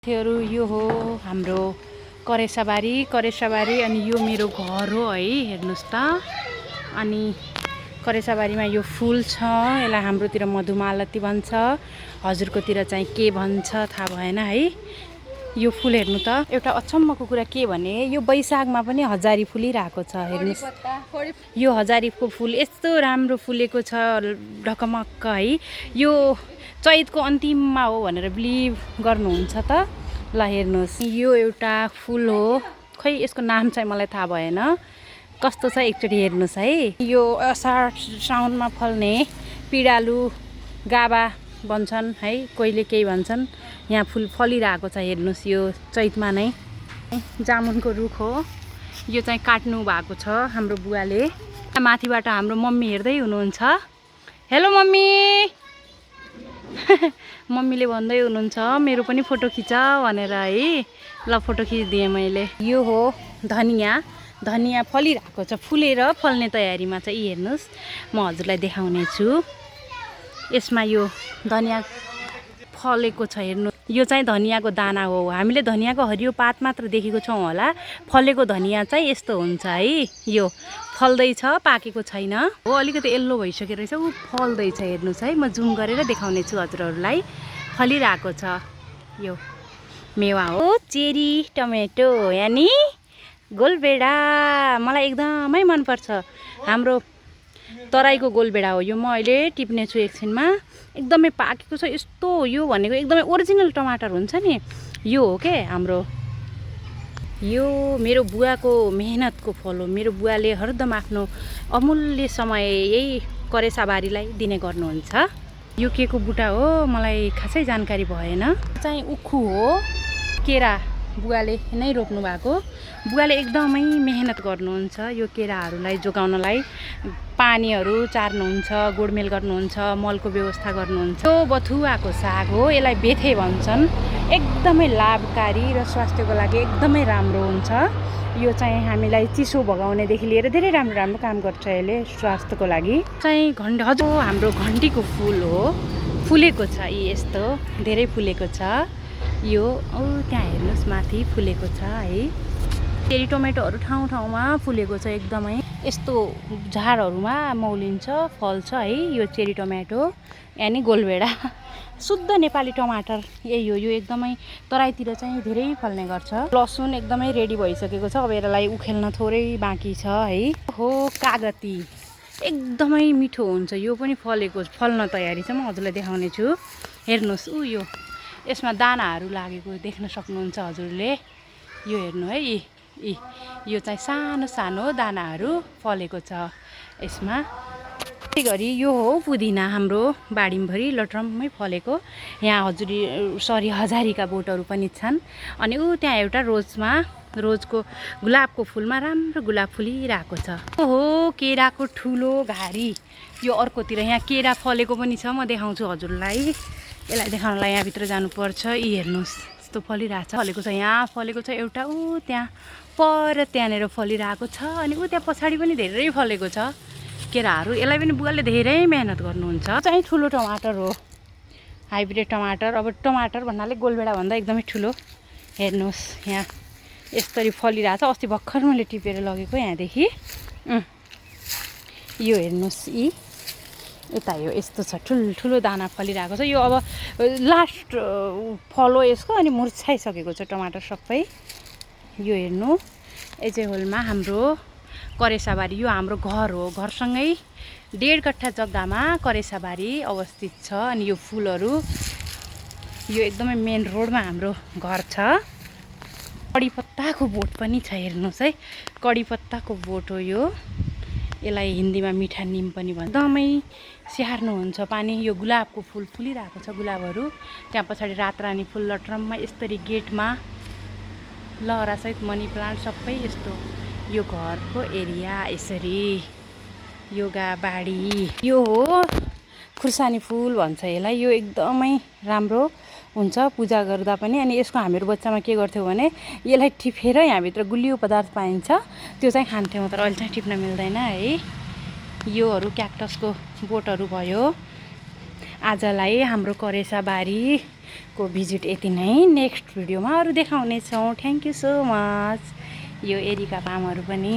यो हो हाम्रो करेसाबारी अनि यो मेरो घर हो है। हेर्नुस् त अनि करेसाबारीमा यो फुल छ, यसलाई हाम्रोतिर मधुमालती भन्छ, हजुरकोतिर चाहिँ के भन्छ थाहा भएन है। यो फुल हेर्नु त, एउटा अचम्मको कुरा के भने यो वैशाखमा पनि हजारी फुलिरहेको छ। हेर्नुस् यो हजारीको फुल यस्तो राम्रो फुलेको छ ढकमक्क है। यो चैतको अन्तिममा हो भनेर बिलिभ गर्नुहुन्छ त। ल हेर्नुहोस् यो एउटा फुल हो, खै यसको नाम चाहिँ मलाई थाहा भएन कस्तो छ, एकचोटि हेर्नुहोस् है। यो असार साउनमा फल्ने पिडालु गाबा भन्छन् है, कोहीले केही भन्छन्। यहाँ फुल फलिरहेको छ हेर्नुहोस्, यो चैतमा नै। जामुनको रुख हो, यो चाहिँ काट्नु भएको छ हाम्रो बुवाले। माथिबाट हाम्रो मम्मी हेर्दै हुनुहुन्छ। हेलो मम्मी मम्मीले भन्दै हुनुहुन्छ मेरो पनि फोटो खिच भनेर है। ल फोटो खिचिदिएँ मैले। यो हो धनियाँ फलिरहेको छ, फुलेर फल्ने तयारीमा छ। यी हेर्नुहोस् म हजुरलाई देखाउने छु। यसमा यो धनियाँ फलेको छ हेर्नु। यो चाहिँ धनियाँको दाना हो। हामीले धनियाँको हरियो पात मात्र देखेको छौँ होला, फलेको धनियाँ चाहिँ यस्तो हुन्छ है। यो फल्दैछ, पाकेको छैन हो, अलिकति येल्लो भइसकेको रहेछ। ऊ फल्दैछ हेर्नुहोस् है, म जुम गरेर देखाउने छु हजुरहरूलाई। फलिरहेको छ यो मेवा हो। चेरी टमेटो यानि गोलबेडा मलाई एकदमै मनपर्छ। हाम्रो तराईको गोलबेडा हो यो। म अहिले टिप्ने छु एकछिनमा। एकदमै पाकेको छ यस्तो। यो भनेको एकदमै ओरिजिनल टमाटर हुन्छ नि, यो हो के हाम्रो। यो मेरो बुवाको मेहनतको फल हो। मेरो बुवाले हरदम आफ्नो अमूल्य समय यही करेसाबारीलाई दिने गर्नुहुन्छ। यो के को बुटा हो मलाई खासै जानकारी भएन। चाहिँ उखु हो, केरा बुवाले नै रोप्नु भएको। बुवाले एकदमै मेहनत गर्नुहुन्छ यो केराहरूलाई जोगाउनलाई। पानीहरू चार्नुहुन्छ, गोडमेल गर्नुहुन्छ, मलको व्यवस्था गर्नुहुन्छ। यो बथुवाको साग हो, यसलाई बेथे भन्छन्। एकदमै लाभकारी र स्वास्थ्यको लागि एकदमै राम्रो हुन्छ। यो चाहिँ हामीलाई चिसो भगाउनेदेखि लिएर धेरै राम्रो काम गर्छ यसले स्वास्थ्यको लागि। चाहिँ हजुर हाम्रो घन्टीको फुल हो, फुलेको छ। यी यस्तो धेरै फुलेको छ। यो त्यहाँ हेर्नुहोस् माथि फुलेको छ है। चेरी टमेटोहरू ठाउँमा फुलेको छ एकदमै। यस्तो झारहरूमा मौलिन्छ, फल्छ है यो चेरी टमेटो यानि गोलबेडा। शुद्ध नेपाली टमाटर यही हो। यो एकदमै तराईतिर चाहिँ धेरै फल्ने गर्छ। लसुन एकदमै रेडी भइसकेको छ, अब यसलाई उखेल्न थोरै बाँकी छ है। हो कागती एकदमै मिठो हुन्छ, यो पनि फल्न तयारी छ। म हजुरलाई देखाउने छु हेर्नुहोस्। यो यसमा दानाहरू लागेको देख्न सक्नुहुन्छ हजुरले। यो हेर्नु है, यो चाहिँ सानो सानो दानाहरू फलेको छ यसमा। त्यसै गरी यो हो पुदिना, हाम्रो बाडीभरि लटरम्मै फलेको। यहाँ हजारीका बोटहरू पनि छन्। अनि त्यहाँ एउटा रोजको गुलाबको फुलमा राम्रो गुलाब फुलिरहेको छ। ओहो केराको ठुलो घारी। यो अर्कोतिर यहाँ केरा फलेको पनि छ, म देखाउँछु हजुरलाई। यसलाई देखाउनलाई यहाँभित्र जानुपर्छ। यी हेर्नुहोस् यस्तो फलिरहेको छ, यहाँ फलेको छ एउटा। त्यहाँ पर त्यहाँनिर फलिरहेको छ। अनि त्यहाँ पछाडि पनि धेरै फलेको छ केराहरू। यसलाई पनि बुवाले धेरै मेहनत गर्नुहुन्छ। चाहिँ ठुलो टमाटर हो, हाइब्रिड टमाटर। अब टमाटर भन्नाले गोलबेडा भन्दा एकदमै ठुलो। हेर्नुहोस् यहाँ यसरी फलिरहेको छ। अस्ति भर्खर मैले टिपेर लगेको यहाँदेखि। यो हेर्नुहोस् यता यो यस्तो छ, ठुल्ठुलो दाना फलिरहेको छ। यो अब लास्ट फल हो यसको, अनि मुर्छाइसकेको छ टमाटर सबै। यो हेर्नु एजे होलमा हाम्रो करेसाबारी। यो हाम्रो घर हो, घरसँगै 1.5 कट्ठा जग्गामा करेसाबारी अवस्थित छ। अनि यो फुलहरू यो एकदमै मेन रोडमा हाम्रो घर छ। कडिपत्ताको बोट पनि छ हेर्नुहोस् है, कडिपत्ताको बोट हो यो। यसलाई हिन्दीमा मिठा निम पनि भन्छ। एकदमै स्याहार्नुहुन्छ पानी। यो गुलाबको फुल फुलिरहेको छ, गुलाबहरू। त्यहाँ पछाडि रातरानी फुल लटरममा यसरी गेटमा लहरासहित मनी प्लान्ट सबै यस्तो। यो घरको एरिया यसरी, योगा बाडी। यो हो खुर्सानी फुल भन्छ यसलाई। यो एकदमै राम्रो हुन्छ पूजा गर्दा पनि। अनि यसको हामीहरू बच्चामा के गर्थ्यौँ भने यसलाई टिपेर यहाँभित्र गुलियो पदार्थ पाइन्छ, त्यो चाहिँ खान्थ्यौँ। तर अहिले चाहिँ टिप्न मिल्दैन है। योहरू क्याक्टसको बोटहरू भयो। आजलाई हाम्रो करेसाबारी को भिजिट यति नै। नेक्स्ट भिडियोमा अरू देखाउनेछौँ। Thank you so much. यो एरिका पामहरू पनि